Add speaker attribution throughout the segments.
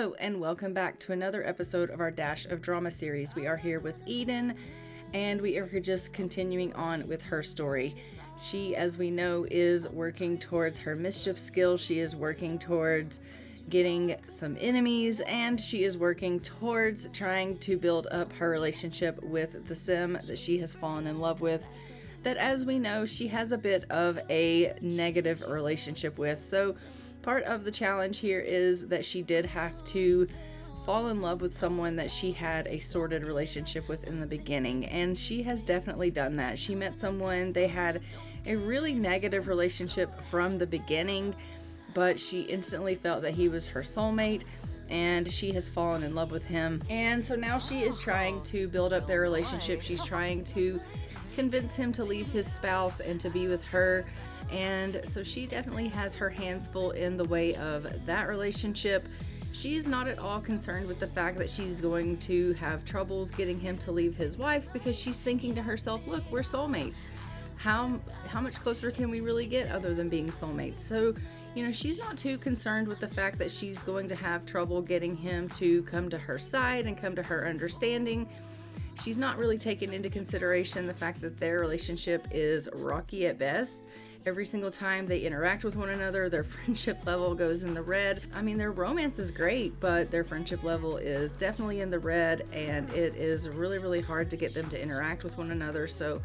Speaker 1: Hello and welcome back to another episode of our Dash of Drama series. We are here with Eden and we are just continuing on with her story. She, as we know, is working towards her mischief skills. She is working towards getting some enemies, and she is working towards trying to build up her relationship with the sim that she has fallen in love with, that, as we know, she has a bit of a negative relationship with. So part of the challenge here is that she did have to fall in love with someone that she had a sordid relationship with in the beginning, and she has definitely done that. She met someone, they had a really negative relationship from the beginning, but she instantly felt that he was her soulmate, and she has fallen in love with him. And so now she is trying to build up their relationship. She's trying to convince him to leave his spouse and to be with her. And so she definitely has her hands full in the way of that relationship. She is not at all concerned with the fact that she's going to have troubles getting him to leave his wife, because she's thinking to herself, look, we're soulmates. How much closer can we really get other than being soulmates? So, she's not too concerned with the fact that she's going to have trouble getting him to come to her side and come to her understanding. She's not really taking into consideration the fact that their relationship is rocky at best. Every single time they interact with one another, their friendship level goes in the red. I mean, their romance is great, but their friendship level is definitely in the red, and it is really, really hard to get them to interact with one another. So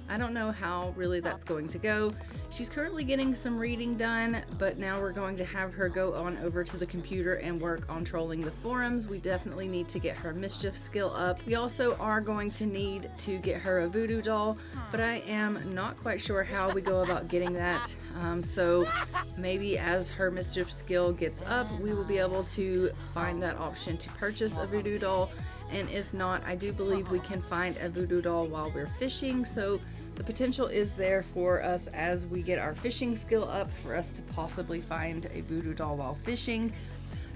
Speaker 1: I don't know how really that's going to go. She's currently getting some reading done, but now we're going to have her go on over to the computer and work on trolling the forums. We definitely need to get her mischief skill up. We also are going to need to get her a voodoo doll, but I am not quite sure how we go about getting that. So maybe as her mischief skill gets up, we will be able to find that option to purchase a voodoo doll. And if not, I do believe we can find a voodoo doll while we're fishing. So the potential is there for us, as we get our fishing skill up, for us to possibly find a voodoo doll while fishing.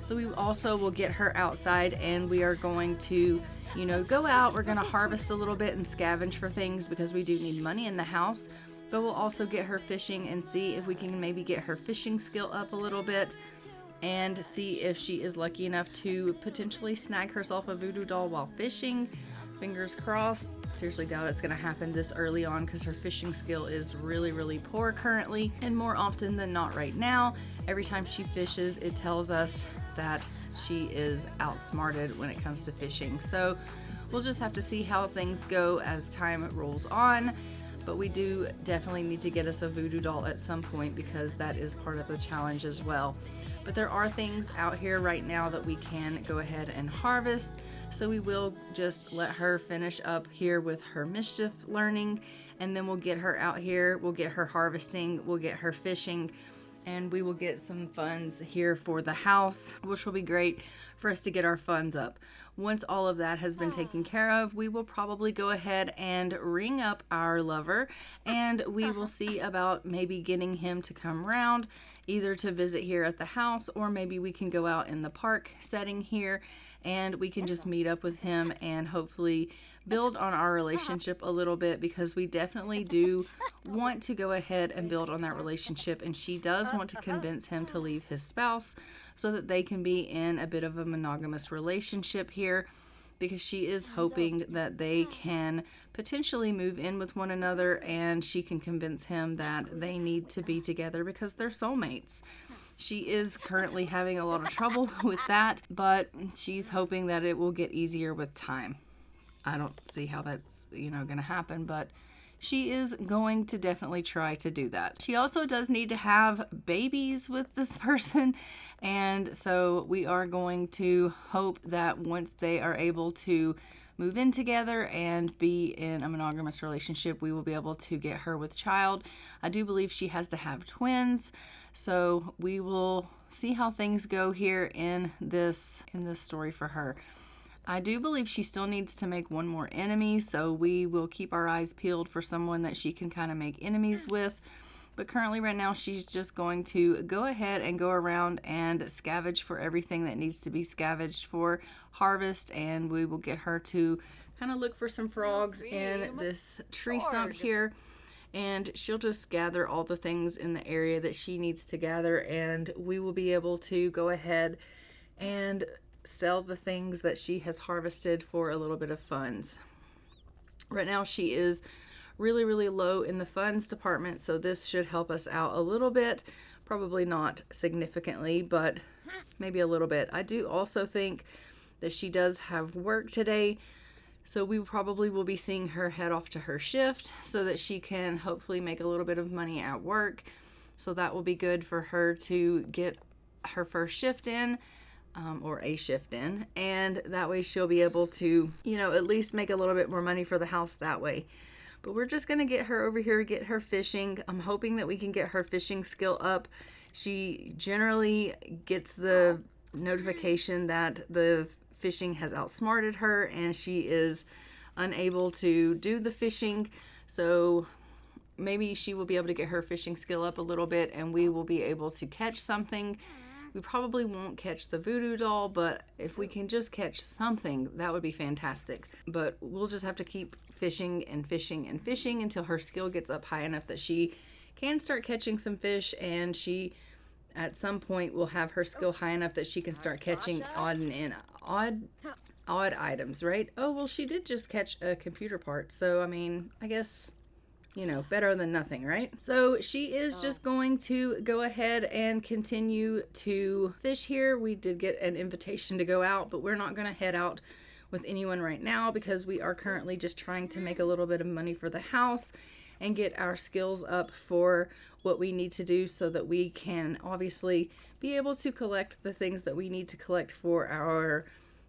Speaker 1: So we also will get her outside, and we are going to, go out. We're going to harvest a little bit and scavenge for things, because we do need money in the house. But we'll also get her fishing and see if we can maybe get her fishing skill up a little bit, and see if she is lucky enough to potentially snag herself a voodoo doll while fishing. Fingers crossed. Seriously doubt it's going to happen this early on, because her fishing skill is really, really poor currently. And more often than not right now, every time she fishes, it tells us that she is outsmarted when it comes to fishing. So we'll just have to see how things go as time rolls on. But we do definitely need to get us a voodoo doll at some point, because that is part of the challenge as well. But there are things out here right now that we can go ahead and harvest. So we will just let her finish up here with her mischief learning, and then we'll get her out here, we'll get her harvesting, we'll get her fishing, and we will get some funds here for the house, which will be great for us to get our funds up. Once all of that has been taken care of, we will probably go ahead and ring up our lover, and we will see about maybe getting him to come round, either to visit here at the house, or maybe we can go out in the park setting here and we can just meet up with him and hopefully build on our relationship a little bit, because we definitely do want to go ahead and build on that relationship, and she does want to convince him to leave his spouse so that they can be in a bit of a monogamous relationship here, because she is hoping that they can potentially move in with one another, and she can convince him that they need to be together because they're soulmates. She is currently having a lot of trouble with that, but she's hoping that it will get easier with time. I don't see how that's, going to happen, but she is going to definitely try to do that. She also does need to have babies with this person, and so we are going to hope that once they are able to move in together and be in a monogamous relationship, we will be able to get her with child. I do believe she has to have twins, so we will see how things go here in this story for her. I do believe she still needs to make one more enemy, so we will keep our eyes peeled for someone that she can kind of make enemies with. But currently right now, she's just going to go ahead and go around and scavenge for everything that needs to be scavenged for harvest, and we will get her to kind of look for some frogs in this tree stump here, and she'll just gather all the things in the area that she needs to gather, and we will be able to go ahead and sell the things that she has harvested for a little bit of funds. Right now she is really, really low in the funds department, so this should help us out a little bit. Probably not significantly, but maybe a little bit. I do also think that she does have work today, so we probably will be seeing her head off to her shift so that she can hopefully make a little bit of money at work. So that will be good for her to get her first shift in, or a shift in, and that way she'll be able to, you know, at least make a little bit more money for the house that way. But we're just going to get her over here, get her fishing. I'm hoping that we can get her fishing skill up. She generally gets the notification that the fishing has outsmarted her and she is unable to do the fishing. So maybe she will be able to get her fishing skill up a little bit and we will be able to catch something. We probably won't catch the voodoo doll, but if we can just catch something, that would be fantastic. But we'll just have to keep fishing and fishing and fishing until her skill gets up high enough that she can start catching some fish, and she at some point will have her skill high enough that she can start catching odd items, right? Oh, well, she did just catch a computer part, so I mean, I guess, you know, better than nothing, right? So she is just going to go ahead and continue to fish here. We did get an invitation to go out, but we're not going to head out with anyone right now because we are currently just trying to make a little bit of money for the house and get our skills up for what we need to do so that we can obviously be able to collect the things that we need to collect for our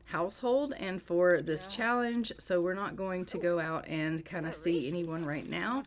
Speaker 1: household and for this challenge. So we're not going to go out and kind of see anyone right now.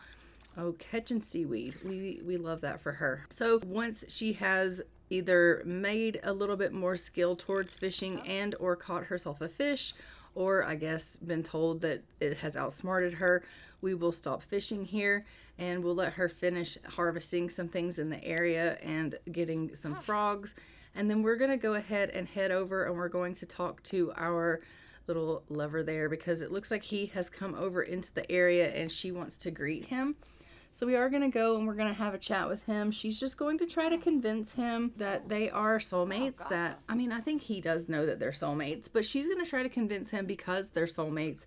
Speaker 1: Oh, catching seaweed. We love that for her. So once she has either made a little bit more skill towards fishing and or caught herself a fish, or I guess been told that it has outsmarted her, we will stop fishing here and we'll let her finish harvesting some things in the area and getting some frogs. And then we're going to go ahead and head over and we're going to talk to our little lover there because it looks like he has come over into the area and she wants to greet him. So we are going to go and we're going to have a chat with him. She's just going to try to convince him that they are soulmates. That, I mean, I think he does know that they're soulmates, but she's going to try to convince him because they're soulmates.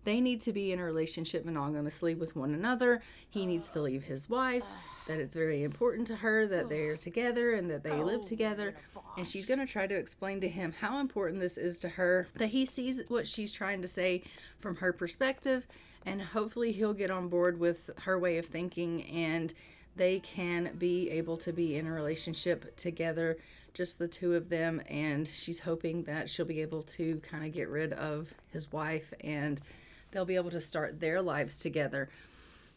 Speaker 1: They need to be in a relationship monogamously with one another. He needs to leave his wife, that it's very important to her that they're together and that they live together. And she's going to try to explain to him how important this is to her, that he sees what she's trying to say from her perspective, and hopefully he'll get on board with her way of thinking and they can be able to be in a relationship together, just the two of them. And she's hoping that she'll be able to kind of get rid of his wife and they'll be able to start their lives together.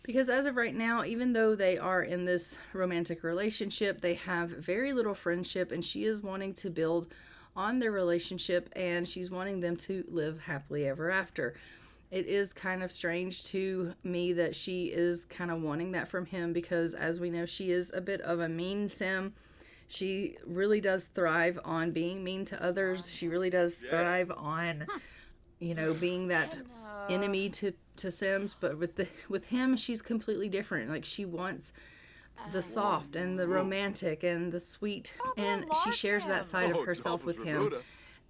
Speaker 1: Because as of right now, even though they are in this romantic relationship, they have very little friendship, and she is wanting to build on their relationship and she's wanting them to live happily ever after. It is kind of strange to me that she is kind of wanting that from him because, as we know, she is a bit of a mean sim. She really does thrive on being mean to others. She really does thrive on, you know, being that enemy to sims. But with him, she's completely different. Like, she wants the soft and the romantic and the sweet, and she shares that side of herself with him.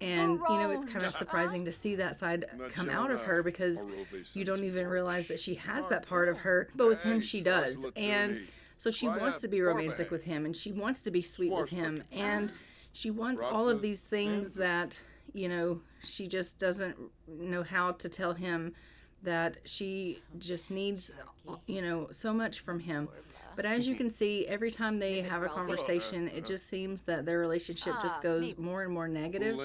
Speaker 1: And, you know, it's kind of surprising to see that side come out of her because you don't even realize that she has that part of her. But with him, she does. And so she wants to be romantic with him and she wants to be sweet with him. And she wants all of these things that, you know, she just doesn't know how to tell him that she just needs, you know, so much from him. But as you can see, every time they have a conversation, it just seems that their relationship just goes more and more negative.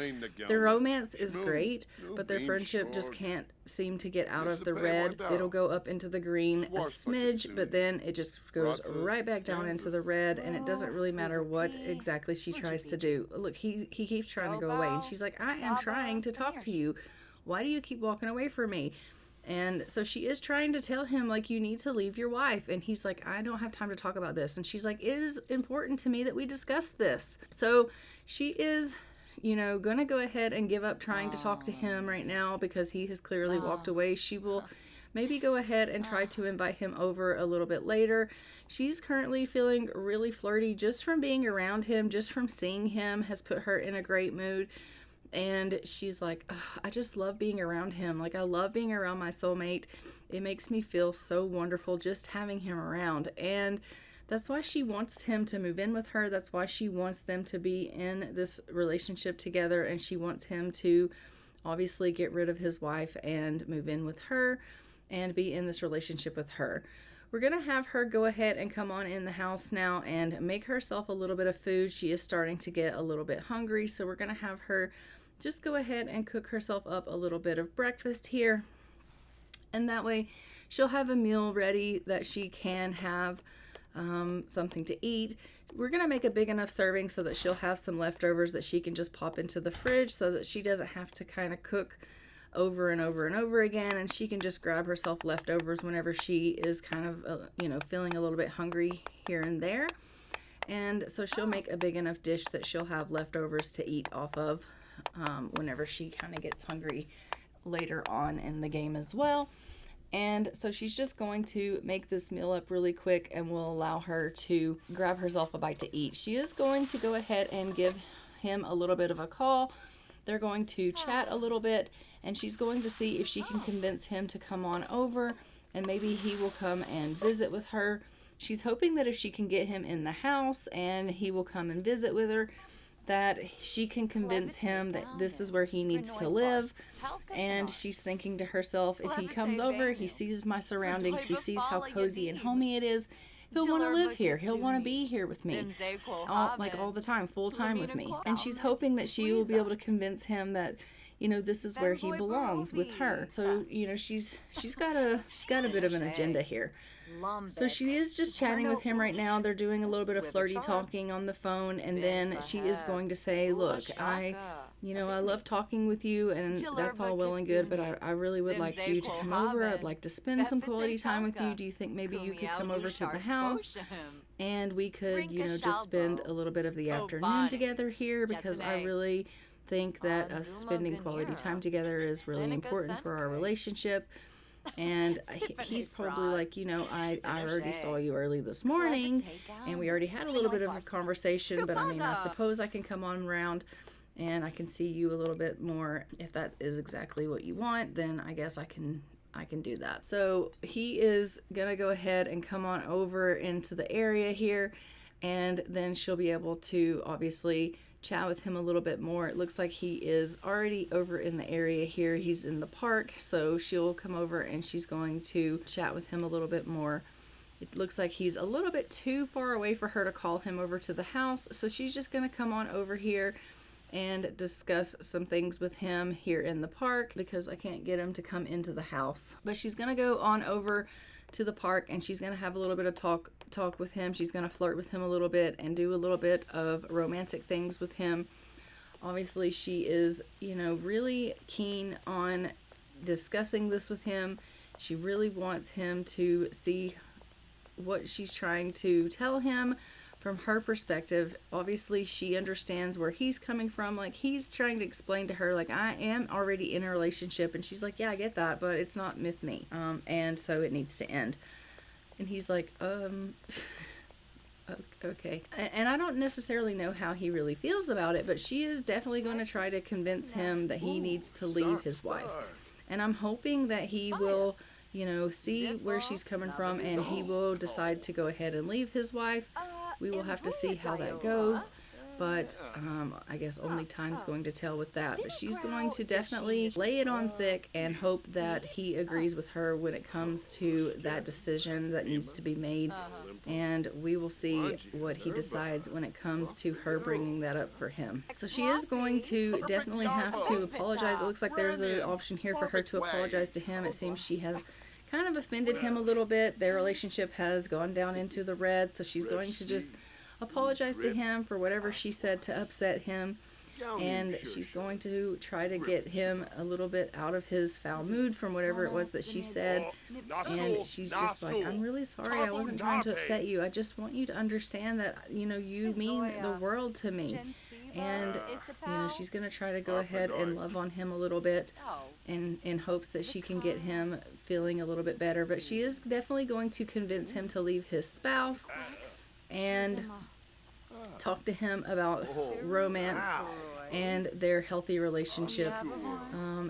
Speaker 1: Their romance is great, but their friendship just can't seem to get out of the red. It'll go up into the green a smidge, but then it just goes right back down into the red, and it doesn't really matter what exactly she tries to do. Look, he keeps trying to go away, and she's like, I am trying to talk to you. Why do you keep walking away from me? And so she is trying to tell him, like, you need to leave your wife. And he's like, I don't have time to talk about this. And she's like, it is important to me that we discuss this. So she is, you know, going to go ahead and give up trying to talk to him right now because he has clearly walked away. She will maybe go ahead and try to invite him over a little bit later. She's currently feeling really flirty just from being around him, just from seeing him has put her in a great mood. And she's like, I just love being around him. Like, I love being around my soulmate. It makes me feel so wonderful just having him around. And that's why she wants him to move in with her. That's why she wants them to be in this relationship together. And she wants him to obviously get rid of his wife and move in with her and be in this relationship with her. We're going to have her go ahead and come on in the house now and make herself a little bit of food. She is starting to get a little bit hungry, so we're going to have her just go ahead and cook herself up a little bit of breakfast here. And that way she'll have a meal ready that she can have something to eat. We're going to make a big enough serving so that she'll have some leftovers that she can just pop into the fridge so that she doesn't have to kind of cook over and over and over again, and she can just grab herself leftovers whenever she is kind of, feeling a little bit hungry here and there. And so she'll make a big enough dish that she'll have leftovers to eat off of whenever she kind of gets hungry later on in the game as well. And so she's just going to make this meal up really quick, and we'll allow her to grab herself a bite to eat. She is going to go ahead and give him a little bit of a call. They're going to chat a little bit, and she's going to see if she can convince him to come on over, and maybe he will come and visit with her. She's hoping that if she can get him in the house and he will come and visit with her, that she can convince him that this is where he needs to live. And she's thinking to herself, if he comes over, he sees my surroundings, he sees how cozy and homey it is, he'll want to live here. He'll want to be here with me, all the time, full time with me. And she's hoping that she will be able to convince him that, this is where he belongs with her. So, she's got a bit of an agenda here. So she is just chatting with him right now. They're doing a little bit of flirty talking on the phone, and then she is going to say, look, I love talking with you, and that's all well and good, but I really would like you to come over. I'd like to spend some quality time with you. Do you think maybe you could come over to the house and we could, just spend a little bit of the afternoon together here, because I really think that us spending quality time together is really important for our relationship. And he's probably like, I already saw you early this morning, and we already had a little bit of a conversation, but I suppose I can come on around and I can see you a little bit more. If that is exactly what you want, then I guess I can do that. So he is gonna go ahead and come on over into the area here, and then she'll be able to obviously chat with him a little bit more. It looks like he is already over in the area here. He's in the park, so she'll come over and she's going to chat with him a little bit more. It looks like he's a little bit too far away for her to call him over to the house, so she's just going to come on over here and discuss some things with him here in the park, because I can't get him to come into the house. But she's going to go on over to the park, and she's going to have a little bit of talk with him. She's going to flirt with him a little bit and do a little bit of romantic things with him. Obviously, she is, really keen on discussing this with him. She really wants him to see what she's trying to tell him from her perspective. Obviously, she understands where he's coming from. Like, he's trying to explain to her, like, I am already in a relationship, and she's like, yeah, I get that, but it's not with me, and so it needs to end. And he's like, okay. And I don't necessarily know how he really feels about it, but she is definitely going to try to convince him that he needs to leave his wife. And I'm hoping that he will, see where she's coming from, and he will decide to go ahead and leave his wife. We will have to see how that goes, but I guess only time's going to tell with that. But she's going to definitely lay it on thick and hope that he agrees with her when it comes to that decision that needs to be made. And we will see what he decides when it comes to her bringing that up for him. So she is going to definitely have to apologize. It looks like there's an option here for her to apologize to him. It seems she has kind of offended him a little bit. Their relationship has gone down into the red, so she's going to just apologize to him for whatever she said to upset him, and she's going to try to get him a little bit out of his foul mood from whatever it was that she said. And she's just like, I'm really sorry, I wasn't trying to upset you. I just want you to understand that, you mean the world to me. And, she's going to try to go ahead and love on him a little bit in hopes that she can get him feeling a little bit better. But she is definitely going to convince him to leave his spouse and talk to him about romance and their healthy relationship.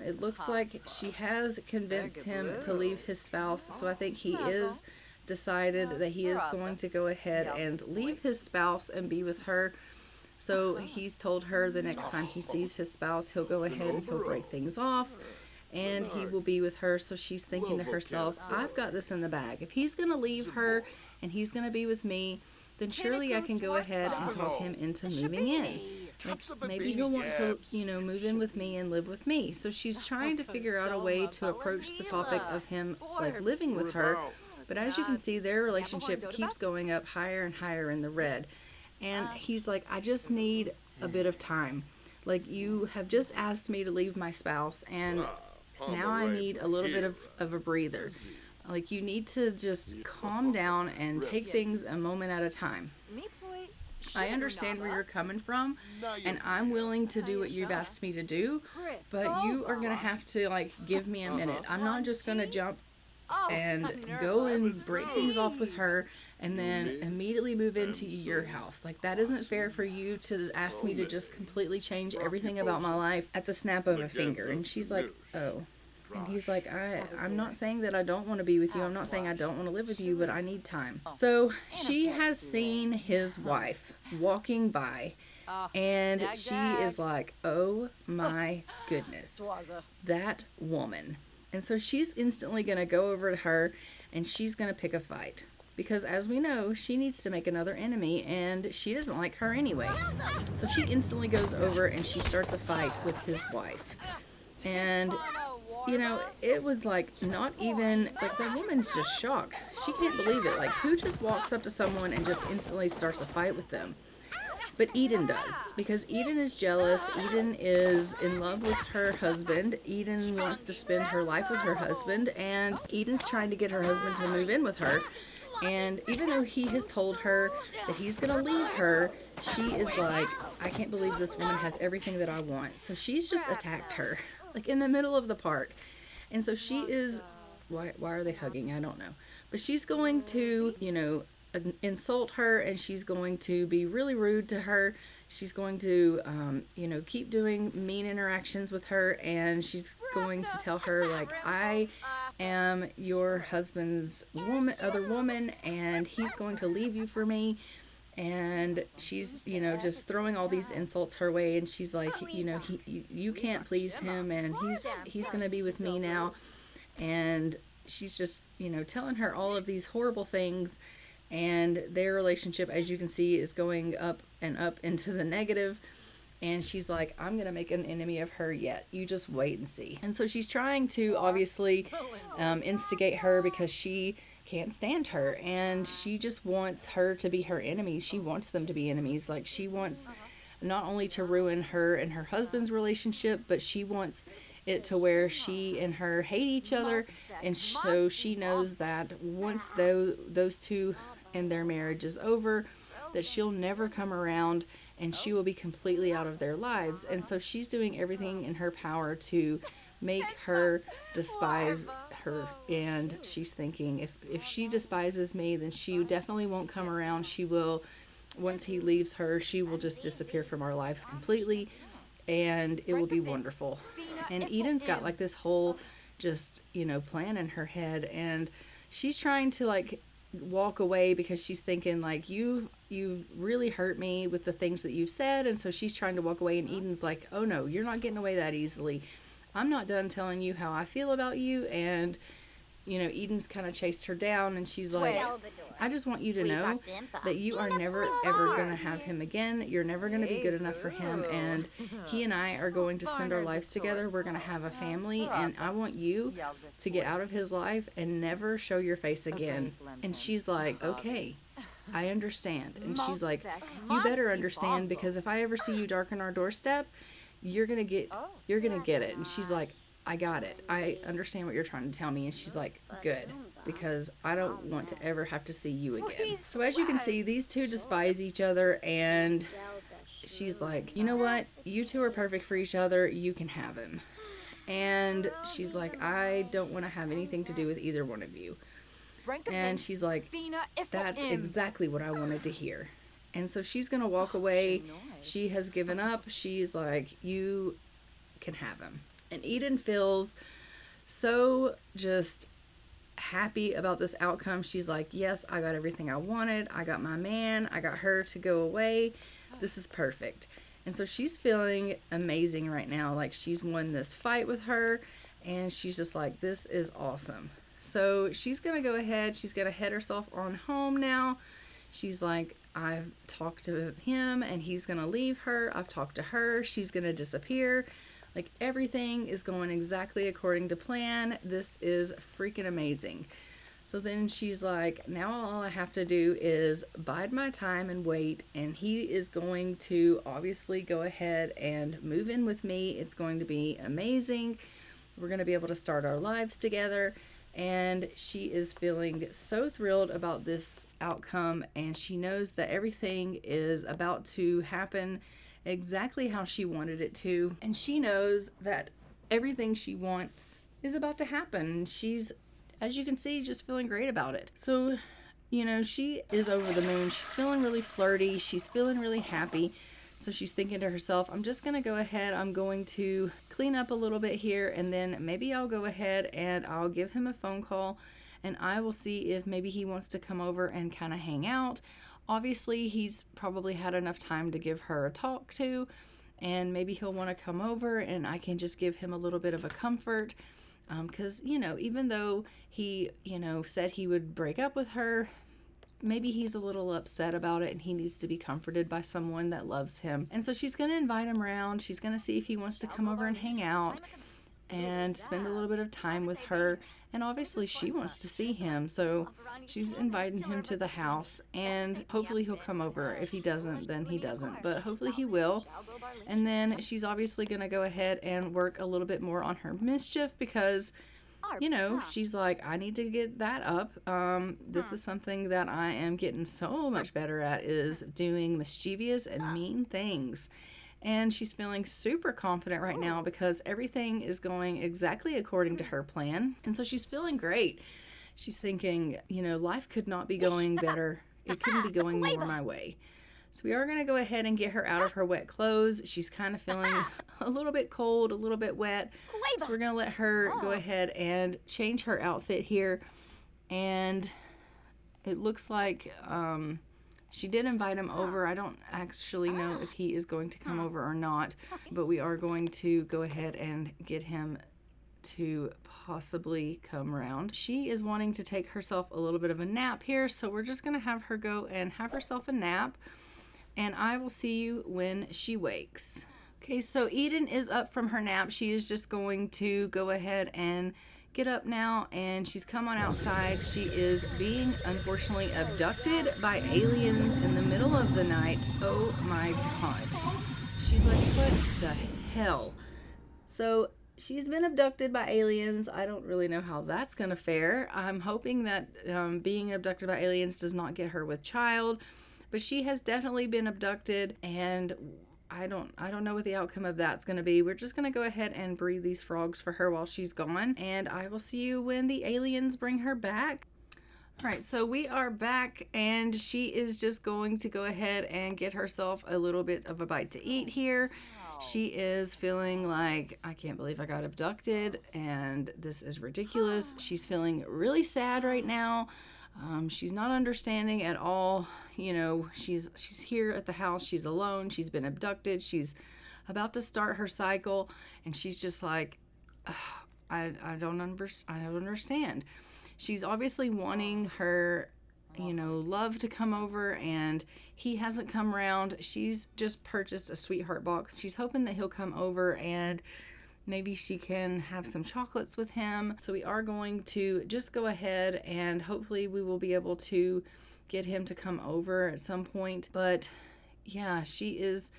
Speaker 1: It looks like she has convinced him to leave his spouse, so I think he is decided that he is going to go ahead and leave his spouse and be with her. So he's told her the next time he sees his spouse, he'll go ahead and he'll break things off and he will be with her. So she's thinking to herself, I've got this in the bag. If he's going to leave her and he's going to be with me, then surely I can go ahead and talk him into moving in. Like, maybe he'll want to, move in with me and live with me. So she's trying to figure out a way to approach the topic of him, like, living with her. But as you can see, their relationship keeps going up higher and higher in the red. And he's like, I just need a bit of time. Like, you have just asked me to leave my spouse, and now I need a little bit of a breather. Like, you need to just calm down and take things a moment at a time. I understand where you're coming from, and I'm willing to do what you've asked me to do, but you are going to have to, like, give me a minute. I'm not just going to jump and go and break things off with her and then immediately move into your house. Like, that isn't fair for you to ask me to just completely change everything about my life at the snap of a finger. And she's like, oh. And he's like, I'm not saying that I don't want to be with you. I'm not saying I don't want to live with you, but I need time. So she has seen his wife walking by, and she is like, oh my goodness, that woman. And so she's instantly going to go over to her, and she's going to pick a fight. Because as we know, she needs to make another enemy, and she doesn't like her anyway. So she instantly goes over and she starts a fight with his wife. And it was like not even, like, the woman's just shocked. She can't believe it. Like, who just walks up to someone and just instantly starts a fight with them? But Eden does, because Eden is jealous. Eden is in love with her husband. Eden wants to spend her life with her husband, and Eden's trying to get her husband to move in with her. And even though he has told her that he's going to leave her, she is like, I can't believe this woman has everything that I want. So she's just attacked her, like, in the middle of the park. And so she is, why are they hugging? I don't know. But she's going to, insult her, and she's going to be really rude to her. She's going to, keep doing mean interactions with her, and she's going to tell her, like, I am your husband's other woman, and he's going to leave you for me. And she's, just throwing all these insults her way, and she's like, you can't please him, and he's going to be with me now. And she's just, telling her all of these horrible things, and their relationship, as you can see, is going up and up into the negative. And she's like, I'm going to make an enemy of her yet. You just wait and see. And so she's trying to obviously instigate her, because she can't stand her, and she just wants her to be her enemy. She wants them to be enemies. Like, she wants not only to ruin her and her husband's relationship, but she wants it to where she and her hate each other. And so she knows that once those two and their marriage is over, that she'll never come around, and she will be completely out of their lives. And so she's doing everything in her power to make her despise her. And she's thinking, if she despises me, then she definitely won't come around. She will, once he leaves her, she will just disappear from our lives completely, and it will be wonderful. And Eden's got, like, this whole just, plan in her head, and she's trying to, like, walk away, because she's thinking, like, you really hurt me with the things that you've said. And so she's trying to walk away, and Eden's like, oh no, you're not getting away that easily. I'm not done telling you how I feel about you. And Eden's kind of chased her down, and she's like, I just want you to know that you are never ever going to have him again. You're never going to be good enough for him, and he and I are going to spend our lives together. We're going to have a family, and I want you to get out of his life and never show your face again. And she's like, okay, I understand. And she's like, you better understand, because if I ever see you darken our doorstep, you're going to get it. And she's like, I got it. I understand what you're trying to tell me. And she's like, good, because I don't want to ever have to see you again. So as you can see, these two despise each other, and she's like, you know what? You two are perfect for each other. You can have him. And she's like, I don't want to have anything to do with either one of you. And she's like, that's exactly what I wanted to hear. And so she's going to walk away. She has given up. She's like, you can have him. And Eden feels so just happy about this outcome. She's like, yes, I got everything I wanted. I got my man. I got her to go away. This is perfect. And so she's feeling amazing right now. Like she's won this fight with her and she's just like, this is awesome. So she's going to go ahead. She's going to head herself on home now. She's like, I've talked to him and he's going to leave her. I've talked to her. She's going to disappear. Like everything is going exactly according to plan. This is freaking amazing. So then she's like, now all I have to do is bide my time and wait. And he is going to obviously go ahead and move in with me. It's going to be amazing. We're going to be able to start our lives together. And she is feeling so thrilled about this outcome. And she knows that everything is about to happen exactly how she wanted it to. And she knows that everything she wants is about to happen. She's, as you can see, just feeling great about it. So, you know, she is over the moon. She's feeling really flirty. She's feeling really happy. So she's thinking to herself, I'm just going to go ahead. I'm going to clean up a little bit here. And then maybe I'll go ahead and I'll give him a phone call. And I will see if maybe he wants to come over and kind of hang out. Obviously, he's probably had enough time to give her a talk to. And maybe he'll want to come over and I can just give him a little bit of a comfort. Because, you know, even though he, you know, said he would break up with her, maybe he's a little upset about it and he needs to be comforted by someone that loves him. And so she's going to invite him around. She's going to see if he wants to come over and hang out and spend a little bit of time with her. And obviously she wants to see him. So she's inviting him to the house and hopefully he'll come over. If he doesn't, then he doesn't. But hopefully he will. And then she's obviously going to go ahead and work a little bit more on her mischief because, you know, she's like, I need to get that up. This is something that I am getting so much better at, is doing mischievous and mean things. And she's feeling super confident right now because everything is going exactly according to her plan. And so she's feeling great. She's thinking, you know, life could not be going better. It couldn't be going more my way. So we are going to go ahead and get her out of her wet clothes. She's kind of feeling a little bit cold, a little bit wet. So we're going to let her go ahead and change her outfit here. And it looks like she did invite him over. I don't actually know if he is going to come over or not. But we are going to go ahead and get him to possibly come around. She is wanting to take herself a little bit of a nap here. So we're just going to have her go and have herself a nap. And I will see you when she wakes. Okay, so Eden is up from her nap. She is just going to go ahead and get up now, and she's come on outside. She is being, unfortunately, abducted by aliens in the middle of the night. Oh my God. She's like, what the hell? So she's been abducted by aliens. I don't really know how that's going to fare. I'm hoping that being abducted by aliens does not get her with child. But she has definitely been abducted, and I don't know what the outcome of that's going to be. We're just going to go ahead and breed these frogs for her while she's gone, and I will see you when the aliens bring her back. All right, so we are back, and she is just going to go ahead and get herself a little bit of a bite to eat here. She is feeling like, I can't believe I got abducted, and this is ridiculous. She's feeling really sad right now. She's not understanding at all. You know, she's here at the house. She's alone. She's been abducted. She's about to start her cycle, and she's just like, I don't understand. She's obviously wanting her, you know, love to come over, and he hasn't come around. She's just purchased a sweetheart box. She's hoping that he'll come over and maybe she can have some chocolates with him. So we are going to just go ahead and hopefully we will be able to get him to come over at some point. But yeah, she is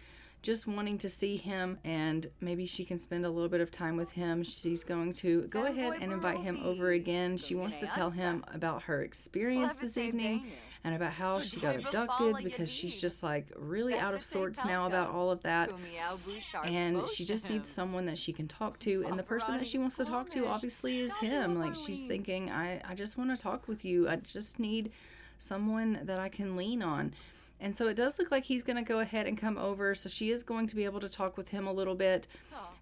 Speaker 1: just wanting to see him, and maybe she can spend a little bit of time with him. She's going to go ahead and invite him over again. She wants to tell him about her experience this evening and about how she got abducted, because she's just like really out of sorts now about all of that. And she just needs someone that she can talk to, and the person that she wants to talk to obviously is him. Like, she's thinking, I just want to talk with you. I just need someone that I can lean on. And so it does look like he's going to go ahead and come over. So she is going to be able to talk with him a little bit.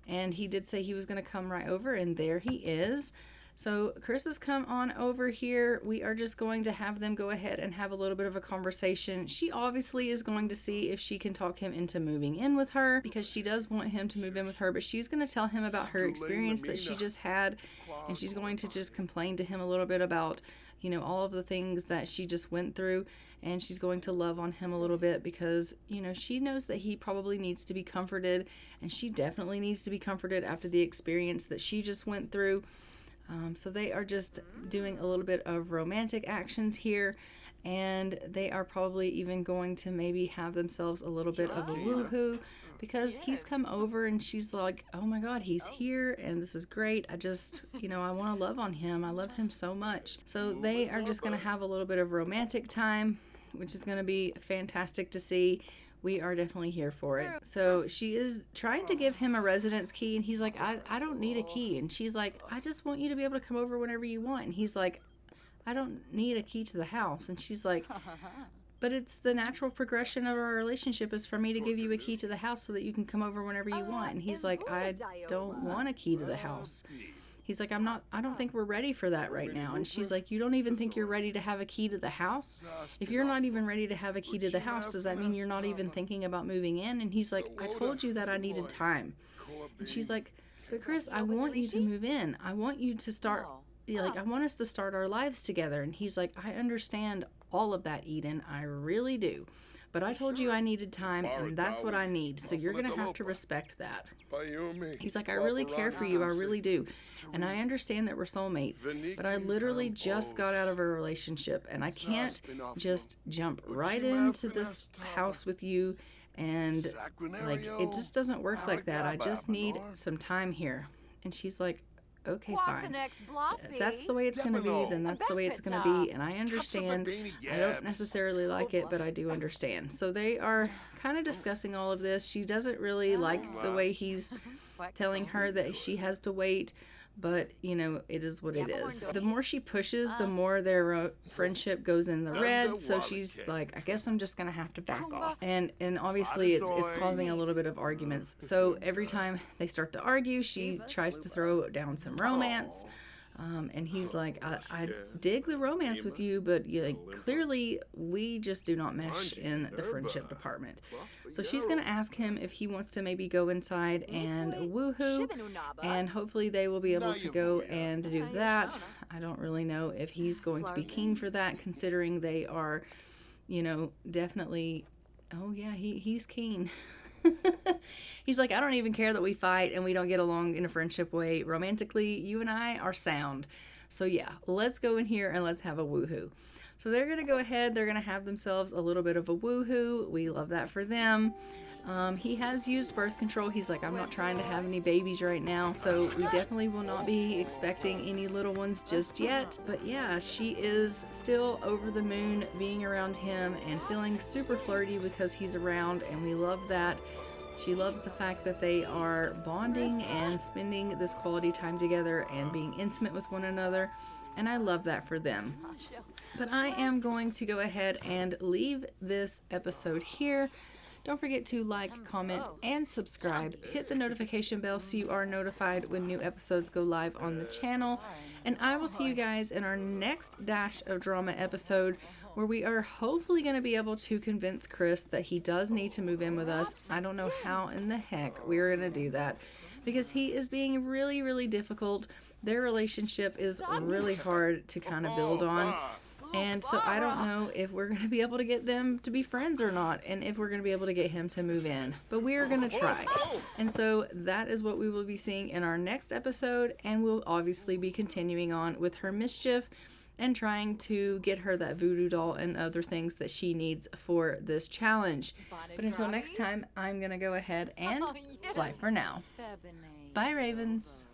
Speaker 1: And he did say he was going to come right over, and there he is. So Chris has come on over here. We are just going to have them go ahead and have a little bit of a conversation. She obviously is going to see if she can talk him into moving in with her, because she does want him to move in with her, but she's going to tell him about her experience that she just had, and she's going to just complain to him a little bit about, you know, all of the things that she just went through, and she's going to love on him a little bit because, you know, she knows that he probably needs to be comforted, and she definitely needs to be comforted after the experience that she just went through. So they are just doing a little bit of romantic actions here, and they are probably even going to maybe have themselves a little bit of a woohoo, because he's come over and she's like, oh my God, he's here and this is great. I just, you know, I want to love on him. I love him so much. So they are just going to have a little bit of romantic time, which is going to be fantastic to see. We are definitely here for it. So she is trying to give him a residence key, and he's like, I don't need a key. And she's like, I just want you to be able to come over whenever you want. And he's like, I don't need a key to the house. And she's like, but it's the natural progression of our relationship is for me to give you a key to the house so that you can come over whenever you want. And he's like, I don't want a key to the house. He's like, I don't think we're ready for that right now. And she's like, you don't even think you're ready to have a key to the house? If you're not even ready to have a key to the house, does that mean you're not even thinking about moving in? And he's like, I told you that I needed time. And she's like, but Chris, I want you to move in. I want you to start, I want us to start our lives together. And he's like, I understand all of that, Eden. I really do. But I told you I needed time, and that's what I need. So you're going to have to respect that. He's like, I really care for you. I really do. And I understand that we're soulmates. But I literally just got out of a relationship, and I can't just jump right into this house with you. And like, it just doesn't work like that. I just need some time here. And she's like, okay, fine. If that's the way it's going to be, then that's the way it's going to be. And I understand. I don't necessarily like it, but I do understand. So they are kind of discussing all of this. She doesn't really like the way he's telling her that she has to wait. But, you know, it is what it is. The more she pushes, the more their friendship goes in the red. So she's like, I guess I'm just going to have to back off. And obviously it's causing a little bit of arguments. So every time they start to argue, she tries to throw down some romance. And he's like, I dig the romance with you, but clearly we just do not mesh in the friendship department. So she's going to ask him if he wants to maybe go inside and woohoo, and hopefully they will be able to go and do that. I don't really know if he's going to be keen for that, considering they are, you know, definitely, oh yeah, he's keen. He's like, I don't even care that we fight and we don't get along in a friendship way. Romantically, you and I are sound. So yeah, let's go in here and let's have a woohoo. So they're going to go ahead. They're going to have themselves a little bit of a woohoo. We love that for them. He has used birth control. He's like, I'm not trying to have any babies right now. So we definitely will not be expecting any little ones just yet. But yeah, she is still over the moon being around him and feeling super flirty because he's around, and we love that. She loves the fact that they are bonding and spending this quality time together and being intimate with one another. And I love that for them. But I am going to go ahead and leave this episode here. Don't forget to like, comment, and subscribe. Hit the notification bell so you are notified when new episodes go live on the channel. And I will see you guys in our next Dash of Drama episode, where we are hopefully going to be able to convince Chris that he does need to move in with us. I don't know how in the heck we're going to do that, because he is being really, really difficult. Their relationship is really hard to kind of build on. And so I don't know if we're going to be able to get them to be friends or not, and if we're going to be able to get him to move in. But we are going to try. And so that is what we will be seeing in our next episode, and we'll obviously be continuing on with her mischief and trying to get her that voodoo doll and other things that she needs for this challenge. But until next time, I'm going to go ahead and fly for now. Bye, Ravens.